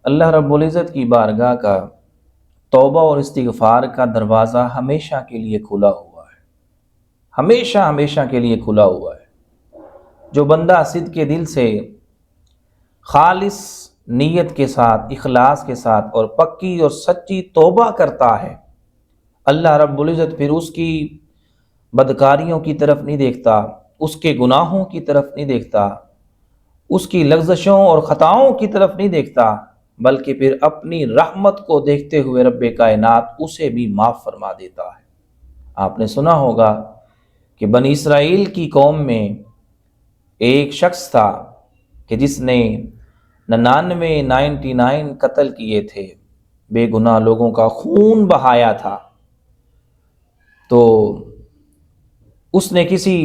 اللہ رب العزت کی بارگاہ کا توبہ اور استغفار کا دروازہ ہمیشہ کے لیے کھلا ہوا ہے، ہمیشہ ہمیشہ کے لیے کھلا ہوا ہے۔ جو بندہ صدق کے دل سے خالص نیت کے ساتھ، اخلاص کے ساتھ اور پکی اور سچی توبہ کرتا ہے، اللہ رب العزت پھر اس کی بدکاریوں کی طرف نہیں دیکھتا، اس کے گناہوں کی طرف نہیں دیکھتا، اس کی لغزشوں اور خطاؤں کی طرف نہیں دیکھتا، بلکہ پھر اپنی رحمت کو دیکھتے ہوئے رب کائنات اسے بھی معاف فرما دیتا ہے۔ آپ نے سنا ہوگا کہ بنی اسرائیل کی قوم میں ایک شخص تھا کہ جس نے 99 قتل کیے تھے، بے گناہ لوگوں کا خون بہایا تھا۔ تو اس نے کسی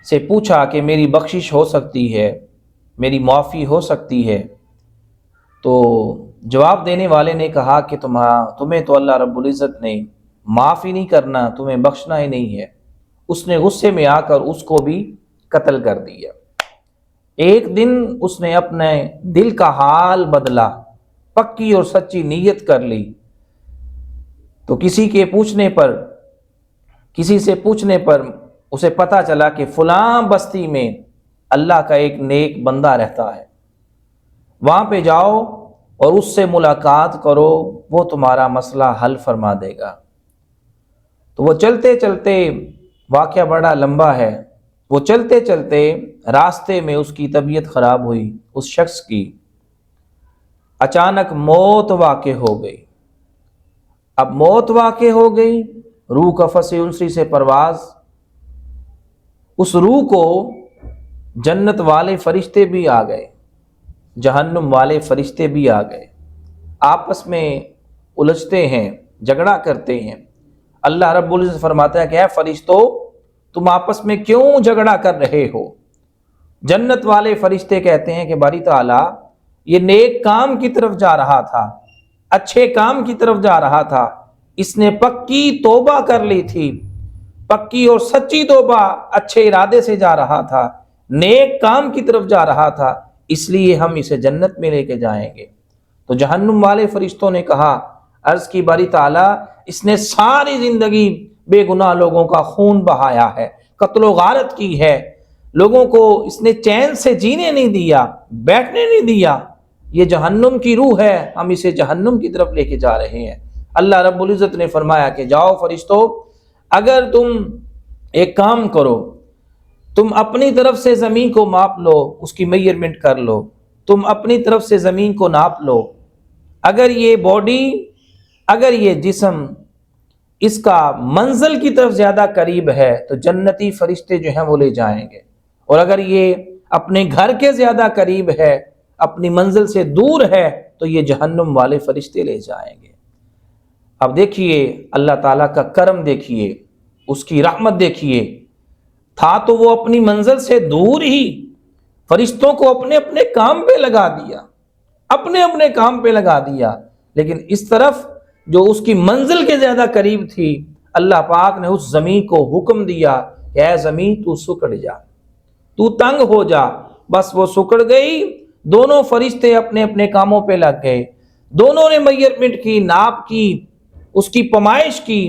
سے پوچھا کہ میری بخشش ہو سکتی ہے، میری معافی ہو سکتی ہے؟ تو جواب دینے والے نے کہا کہ تمہیں تو اللہ رب العزت نے معاف ہی نہیں کرنا، تمہیں بخشنا ہی نہیں ہے۔ اس نے غصے میں آ کر اس کو بھی قتل کر دیا۔ ایک دن اس نے اپنے دل کا حال بدلا، پکی اور سچی نیت کر لی، تو کسی سے پوچھنے پر اسے پتا چلا کہ فلاں بستی میں اللہ کا ایک نیک بندہ رہتا ہے، وہاں پہ جاؤ اور اس سے ملاقات کرو، وہ تمہارا مسئلہ حل فرما دے گا۔ تو وہ چلتے چلتے، واقعہ بڑا لمبا ہے، وہ چلتے چلتے راستے میں اس کی طبیعت خراب ہوئی، اس شخص کی اچانک موت واقع ہو گئی۔ اب موت واقع ہو گئی، روح قفس انسری سے پرواز، اس روح کو جنت والے فرشتے بھی آ گئے، جہنم والے فرشتے بھی آ گئے، آپس میں الجھتے ہیں، جھگڑا کرتے ہیں۔ اللہ رب العزت فرماتا ہے کہ اے فرشتو، تم آپس میں کیوں جھگڑا کر رہے ہو؟ جنت والے فرشتے کہتے ہیں کہ باری تعالیٰ، یہ نیک کام کی طرف جا رہا تھا، اچھے کام کی طرف جا رہا تھا، اس نے پکی توبہ کر لی تھی، پکی اور سچی توبہ، اچھے ارادے سے جا رہا تھا، نیک کام کی طرف جا رہا تھا، اس لیے ہم اسے جنت میں لے کے جائیں گے۔ تو جہنم والے فرشتوں نے کہا، عرض کی باری تعالیٰ، اس نے ساری زندگی بے گناہ لوگوں کا خون بہایا ہے، قتل و غارت کی ہے، لوگوں کو اس نے چین سے جینے نہیں دیا، بیٹھنے نہیں دیا، یہ جہنم کی روح ہے، ہم اسے جہنم کی طرف لے کے جا رہے ہیں۔ اللہ رب العزت نے فرمایا کہ جاؤ فرشتو، اگر تم ایک کام کرو، تم اپنی طرف سے زمین کو ماپ لو، اس کی میجرمنٹ کر لو، تم اپنی طرف سے زمین کو ناپ لو، اگر یہ باڈی، اگر یہ جسم اس کا منزل کی طرف زیادہ قریب ہے تو جنتی فرشتے جو ہیں وہ لے جائیں گے، اور اگر یہ اپنے گھر کے زیادہ قریب ہے، اپنی منزل سے دور ہے، تو یہ جہنم والے فرشتے لے جائیں گے۔ اب دیکھیے اللہ تعالیٰ کا کرم، دیکھیے اس کی رحمت، دیکھیے تھا تو وہ اپنی منزل سے دور ہی فرشتوں کو اپنے اپنے کام پہ لگا دیا، اپنے اپنے کام پہ لگا دیا، لیکن اس طرف جو اس کی منزل کے زیادہ قریب تھی، اللہ پاک نے اس زمین کو حکم دیا کہ اے زمین تو سکڑ جا، تو تنگ ہو جا۔ بس وہ سکڑ گئی، دونوں فرشتے اپنے اپنے کاموں پہ لگ گئے، دونوں نے میجرمنٹ کی، ناپ کی، اس کی پیمائش کی۔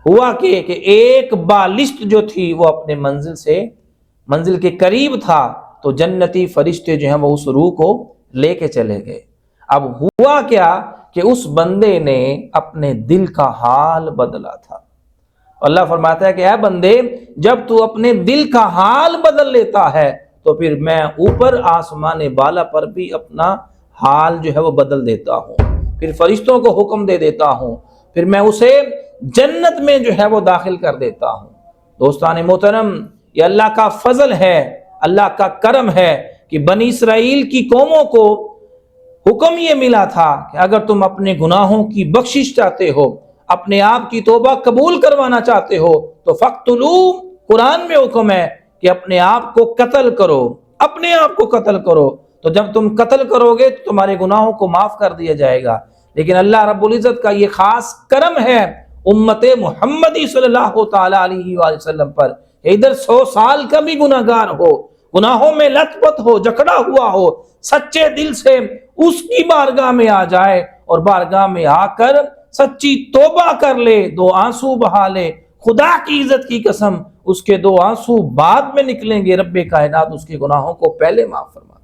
ہوا کہ ایک بالشت جو تھی وہ اپنے منزل کے قریب تھا، تو جنتی فرشتے جو ہیں وہ اس روح کو لے کے چلے گئے۔ اب ہوا کیا کہ اس بندے نے اپنے دل کا حال بدلا تھا۔ اللہ فرماتا ہے کہ اے بندے، جب تو اپنے دل کا حال بدل لیتا ہے تو پھر میں اوپر آسمان بالا پر بھی اپنا حال جو ہے وہ بدل دیتا ہوں، پھر فرشتوں کو حکم دے دیتا ہوں، پھر میں اسے جنت میں جو ہے وہ داخل کر دیتا ہوں۔ دوستان محترم، یہ اللہ کا فضل ہے، اللہ کا کرم ہے کہ بنی اسرائیل کی قوموں کو حکم یہ ملا تھا کہ اگر تم اپنے گناہوں کی بخشش چاہتے ہو، اپنے آپ کی توبہ قبول کروانا چاہتے ہو، تو فقتلوا، قرآن میں حکم ہے کہ اپنے آپ کو قتل کرو، اپنے آپ کو قتل کرو۔ تو جب تم قتل کرو گے تو تمہارے گناہوں کو معاف کر دیا جائے گا۔ لیکن اللہ رب العزت کا یہ خاص کرم ہے امت محمدی صلی اللہ تعالی علیہ وآلہ وسلم پر، ادھر 100 سال کا بھی گناہگار ہو، گناہوں میں لت پت ہو، جکڑا ہوا ہو، سچے دل سے اس کی بارگاہ میں آ جائے اور بارگاہ میں آ کر سچی توبہ کر لے، 2 آنسو بہا لے، خدا کی عزت کی قسم اس کے 2 آنسو بعد میں نکلیں گے، رب کائنات اس کے گناہوں کو پہلے معاف فرما